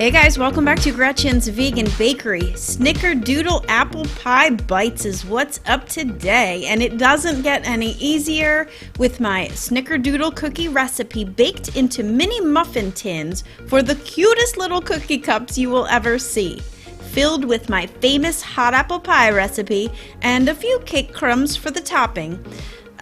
Hey guys, welcome back to Gretchen's Vegan Bakery. Snickerdoodle Apple Pie Bites is what's up today, and it doesn't get any easier with my Snickerdoodle cookie recipe baked into mini muffin tins for the cutest little cookie cups you will ever see. Filled with my famous hot apple pie recipe and a few cake crumbs for the topping.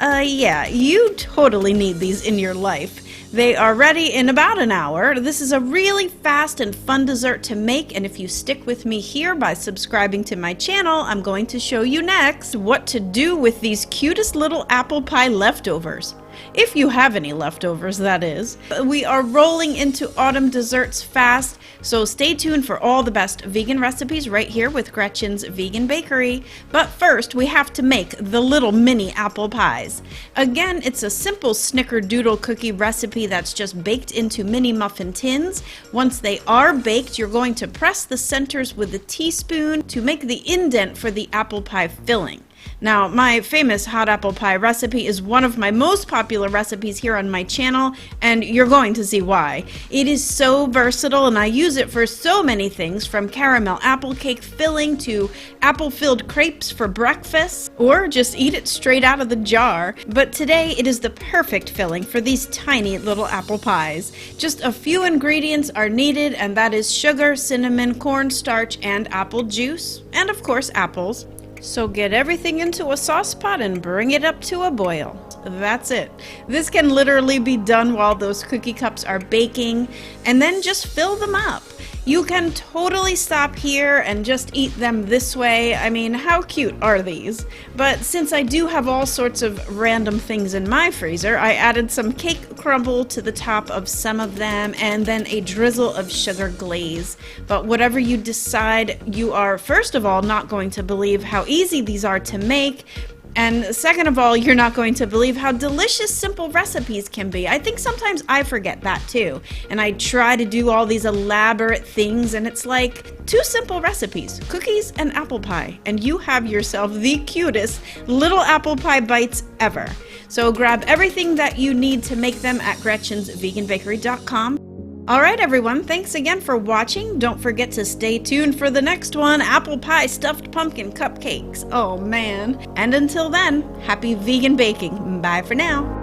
Yeah, you totally need these in your life. They are ready in about an hour. This is a really fast and fun dessert to make, and if you stick with me here by subscribing to my channel, I'm going to show you next what to do with these cutest little apple pie leftovers. If you have any leftovers, that is. We are rolling into autumn desserts fast, so stay tuned for all the best vegan recipes right here with Gretchen's Vegan Bakery. But first, we have to make the little mini apple pies. Again, it's a simple Snickerdoodle cookie recipe that's just baked into mini muffin tins. Once they are baked, you're going to press the centers with a teaspoon to make the indent for the apple pie filling. Now, my famous hot apple pie recipe is one of my most popular recipes here on my channel, and you're going to see why. It is so versatile, and I use it for so many things, from caramel apple cake filling to apple-filled crepes for breakfast, or just eat it straight out of the jar. But today, it is the perfect filling for these tiny little apple pies. Just a few ingredients are needed, and that is sugar, cinnamon, cornstarch, and apple juice, and of course, apples. So get everything into a saucepan and bring it up to a boil. That's it. This can literally be done while those cookie cups are baking, and then just fill them up. You can totally stop here and just eat them this way. I mean, how cute are these? But since I do have all sorts of random things in my freezer, I added some cake crumble to the top of some of them and then a drizzle of sugar glaze. But whatever you decide, you are first of all not going to believe how easy these are to make. And second of all, you're not going to believe how delicious simple recipes can be. I think sometimes I forget that too. And I try to do all these elaborate things, and it's like two simple recipes, cookies and apple pie. And you have yourself the cutest little apple pie bites ever. So grab everything that you need to make them at GretchensVeganBakery.com. Alright everyone, thanks again for watching. Don't forget to stay tuned for the next one, apple pie stuffed pumpkin cupcakes. Oh man. And until then, happy vegan baking. Bye for now.